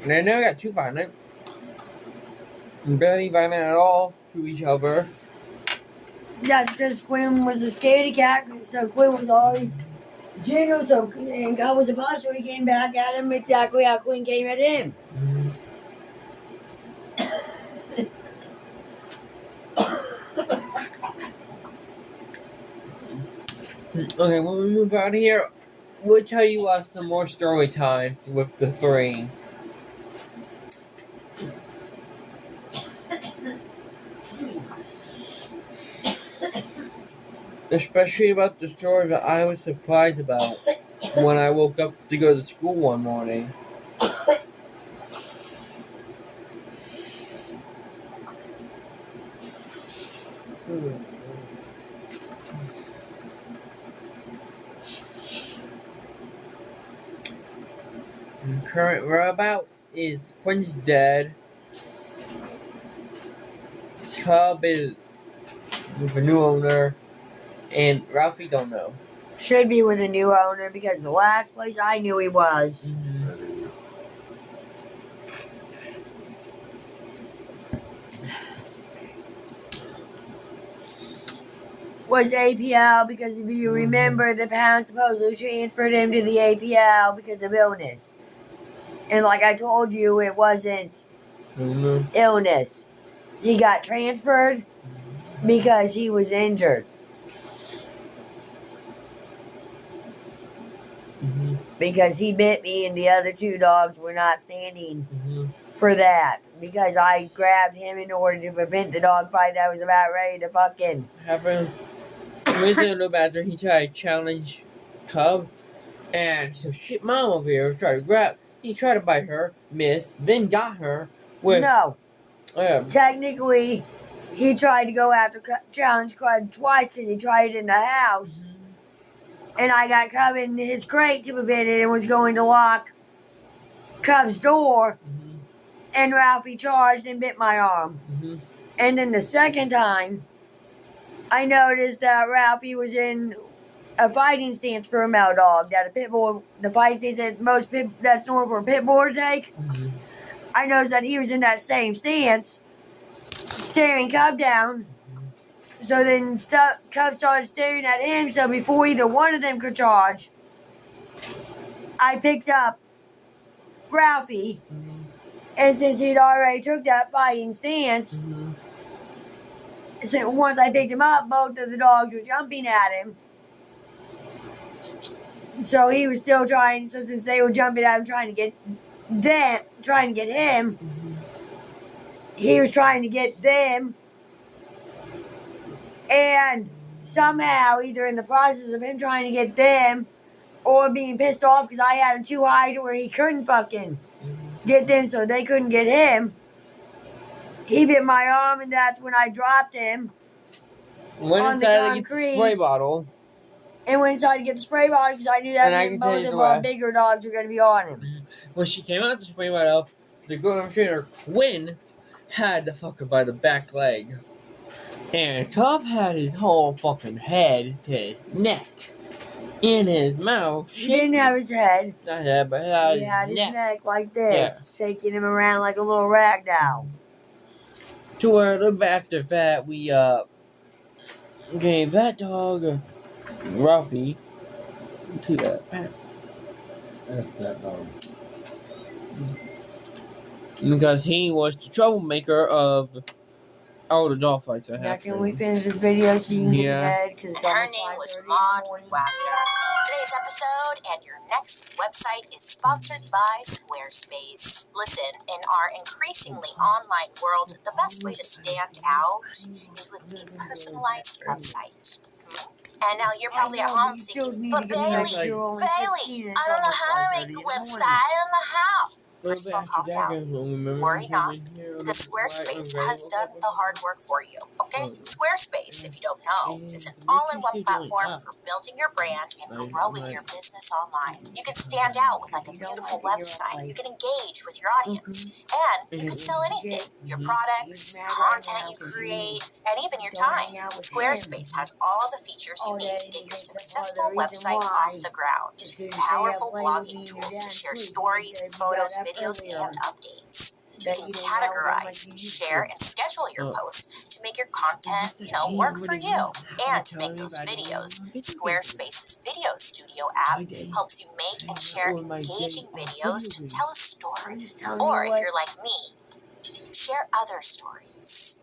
And they never got too violent. Barely violent at all to each other. That's because Quinn was a scaredy cat, so Quinn was always gentle, and God was a boss, so he came back at him exactly how Quinn came at him. Okay, when we move out of here, we'll tell you some more story times with the three. Especially about the story that I was surprised about when I woke up to go to school one morning. Current whereabouts is Quinn's dead. Cub is with a new owner. And Ralphie don't know. Should be with a new owner because the last place I knew he was. Was APL because if you remember, the pound supposedly transferred him to the APL because of illness. And like I told you, it wasn't illness. He got transferred because he was injured. Because he bit me and the other two dogs were not standing for that. Because I grabbed him in order to prevent the dog fight that was about ready to fucking happen. Recently, a little bit after he tried to challenge Cub, and so shit, mom over here tried to grab. He tried to bite her, missed, then got her with. No. Technically, he tried to go after challenge Cub twice because he tried it in the house. And I got Cub in his crate to prevent it and was going to lock Cub's door. And Ralphie charged and bit my arm. And then the second time, I noticed that Ralphie was in a fighting stance for a male dog. That a pit bull, the fighting stance that that's normal for a pit bull to take. I noticed that he was in that same stance, staring Cub down. So then Cub started staring at him, so before either one of them could charge, I picked up Ralphie. And since he'd already took that fighting stance, so once I picked him up, both of the dogs were jumping at him. So he was still trying, so since they were jumping at him trying to get him, he was trying to get them. And somehow, either in the process of him trying to get them, or being pissed off because I had him too high to where he couldn't fucking get them so they couldn't get him, he bit my arm, and that's when I dropped him. Went inside to get the spray bottle. And went inside to get the spray bottle because I knew that both of our bigger dogs were going to be on him. When she came out the spray bottle, the golden trainer Quinn had the fucker by the back leg. And Cub had his whole fucking head to his neck in his mouth. He didn't have his head. Not head, but He had his neck like this, shaking him around like a little rag doll. To where after that, we gave that dog Ralphie to that pet. That's that dog. Because he was the troublemaker of all the dog fights I Now had. can we finish this video so you can get Yeah. to bed? Cause And it's her almost name was 5:30 in the Maud morning. Wagner. Today's episode and your next website is sponsored by Squarespace. Listen, in our increasingly online world, the best way to stand out is with a personalized website. And now you're probably at home thinking, but Bailey, I don't know how to make a website. I don't know how. First of all, calm down. Worry not, because Squarespace has done the hard work for you, okay? Squarespace, if you don't know, is an all-in-one platform for building your brand and growing your business online. You can stand out with like a beautiful website. You can engage with your audience. And you can sell anything. Your products, content you create, and even your time. Squarespace has all the features you need to get your successful website off the ground. Powerful blogging tools to share stories, photos, videos, and updates. You can categorize, share, and schedule your posts to make your content, work for you. And to make those videos, Squarespace's Video Studio app helps you make and share engaging videos to tell a story. Or if you're like me, share other stories.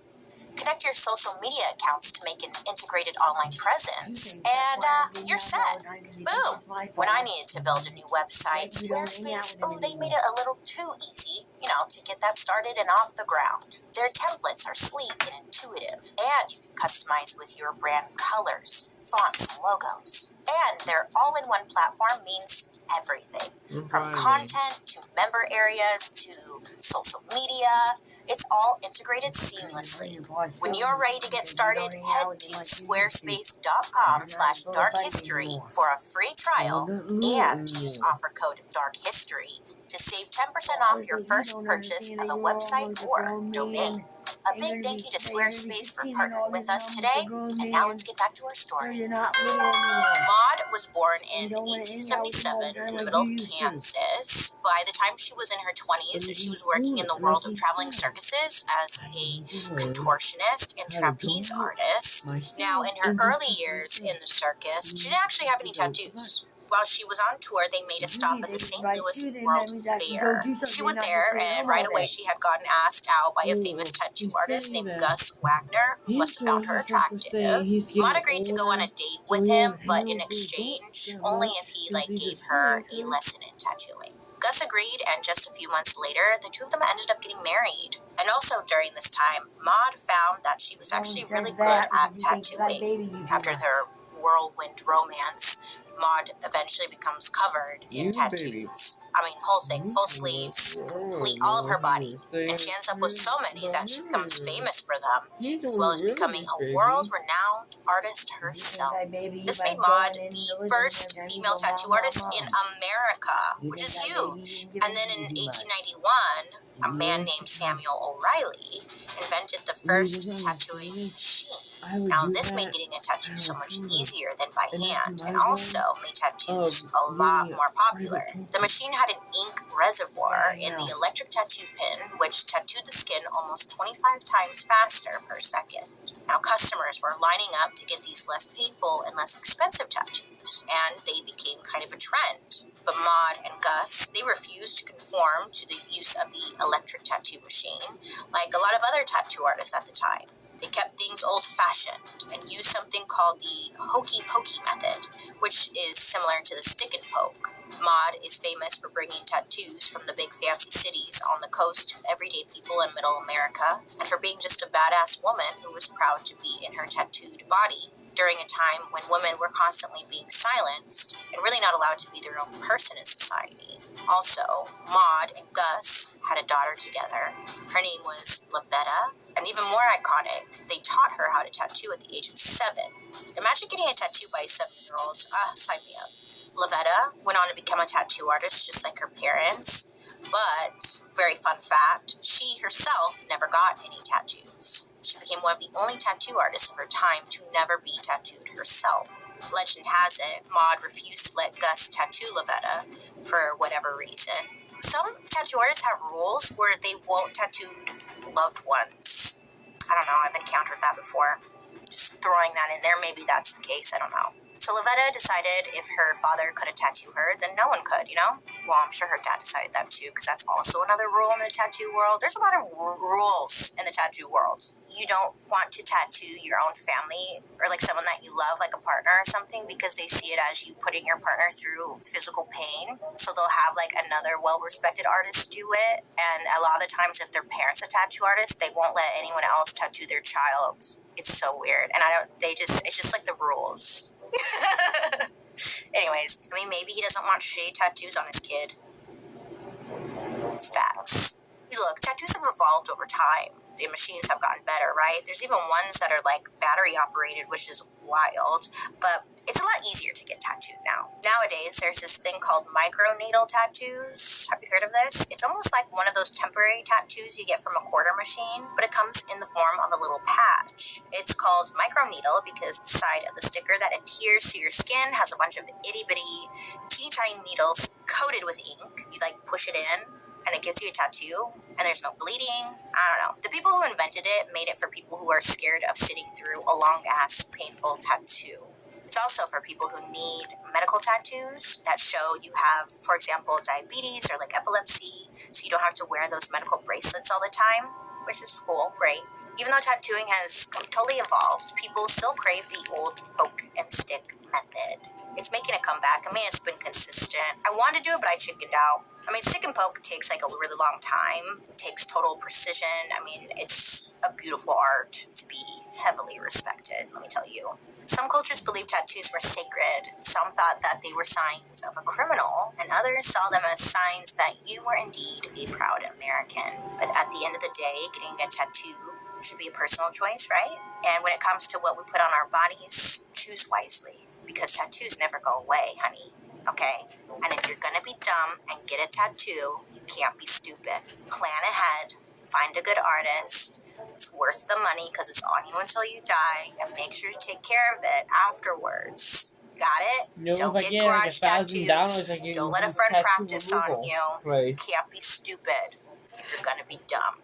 Connect your social media accounts to make an integrated online presence, and you're set. Boom! When I needed to build a new website, Squarespace, they made it a little too easy, to get that started and off the ground. Their templates are sleek and intuitive, and you can customize with your brand colors, fonts, and logos. And their all-in-one platform means everything. From content to member areas to social media, it's all integrated seamlessly. When you're ready to get started, head to squarespace.com/darkhistory for a free trial and use offer code DARKHISTORY to save 10% off your first purchase of a website or domain. A big thank you to Squarespace for partnering with us today, and now let's get back to our story. Maud was born in 1877 in the middle of Kansas. By the time she was in her 20s, she was working in the world of traveling circuses as a contortionist and trapeze artist. Now, in her early years in the circus, she didn't actually have any tattoos. While she was on tour, they made a stop at the St. Louis World Fair. She went there, and right away she had gotten asked out by a famous tattoo artist named Gus Wagner, who must have found her attractive. Maud agreed to go on a date with him, but in exchange, only if he gave her a lesson in tattooing. Gus agreed, and just a few months later, the two of them ended up getting married. And also during this time, Maud found that she was actually really good at tattooing. After their whirlwind romance, Maud eventually becomes covered in tattoos. Whole thing, full sleeves, complete all of her body. And she ends up with so many that she becomes famous for them, as well as becoming a world-renowned artist herself. This made Maud the first female tattoo artist in America, which is huge. And then in 1891, a man named Samuel O'Reilly invented the first tattooing machine. Now, this made getting a tattoo so much easier than by hand, and also made tattoos a lot more popular. The machine had an ink reservoir in the electric tattoo pin, which tattooed the skin almost 25 times faster per second. Now, customers were lining up to get these less painful and less expensive tattoos, and they became kind of a trend. But Maud and Gus, they refused to conform to the use of the electric tattoo machine, like a lot of other tattoo artists at the time. They kept things old-fashioned and used something called the hokey-pokey method, which is similar to the stick and poke. Maud is famous for bringing tattoos from the big fancy cities on the coast to everyday people in middle America, and for being just a badass woman who was proud to be in her tattooed body during a time when women were constantly being silenced and really not allowed to be their own person in society. Also, Maud and Gus had a daughter together. Her name was Lavetta, and even more iconic, they taught her how to tattoo at the age of 7. Imagine getting a tattoo by a 7-year-old. Sign me up. Lavetta went on to become a tattoo artist just like her parents, but, very fun fact, she herself never got any tattoos. She became one of the only tattoo artists of her time to never be tattooed herself. Legend has it, Maud refused to let Gus tattoo Lavetta for whatever reason. Some tattoo artists have rules where they won't tattoo loved ones. I don't know, I've encountered that before. Just throwing that in there, maybe that's the case, I don't know. So Lavetta decided if her father couldn't tattoo her, then no one could, you know? Well, I'm sure her dad decided that too, because that's also another rule in the tattoo world. There's a lot of rules in the tattoo world. You don't want to tattoo your own family or like someone that you love, like a partner or something, because they see it as you putting your partner through physical pain. So they'll have like another well-respected artist do it. And a lot of the times if their parents are tattoo artists, they won't let anyone else tattoo their child. It's so weird. And it's just like the rules. Anyways, I mean, maybe he doesn't want shitty tattoos on his kid. Facts. Look, tattoos have evolved over time. The machines have gotten better, right? There's even ones that are like battery operated, which is wild, but it's a lot easier to get tattooed now. Nowadays, there's this thing called microneedle tattoos. Have you heard of this? It's almost like one of those temporary tattoos you get from a quarter machine, but it comes in the form of a little patch. It's called microneedle because the side of the sticker that adheres to your skin has a bunch of itty-bitty, teeny tiny needles coated with ink. You like push it in, and it gives you a tattoo, and there's no bleeding. I don't know. The people who invented it made it for people who are scared of sitting through a long-ass, painful tattoo. It's also for people who need medical tattoos that show you have, for example, diabetes or like epilepsy, so you don't have to wear those medical bracelets all the time, which is cool, great. Even though tattooing has totally evolved, people still crave the old poke and stick method. It's making a comeback. I mean, it's been consistent. I wanted to do it, but I chickened out. I mean, stick and poke takes like a really long time. It takes total precision. I mean, it's a beautiful art to be heavily respected, let me tell you. Some cultures believed tattoos were sacred. Some thought that they were signs of a criminal, and others saw them as signs that you were indeed a proud American. But at the end of the day, getting a tattoo should be a personal choice, right? And when it comes to what we put on our bodies, choose wisely, because tattoos never go away, honey. Okay? And if you're gonna be dumb and get a tattoo, you can't be stupid. Plan ahead, find a good artist. It's worth the money because it's on you until you die, and make sure to take care of it afterwards. Got it? No, Don't if I get get like garage $1,000, tattoos. I can Don't let a use friend tattoo practice on removal. you. Right. You can't be stupid if you're gonna be dumb.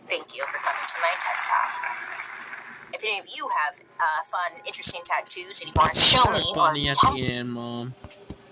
Thank you for coming to my TED Talk. If any of you have fun, interesting tattoos and you want to show me or Funny at tell the end, Mom.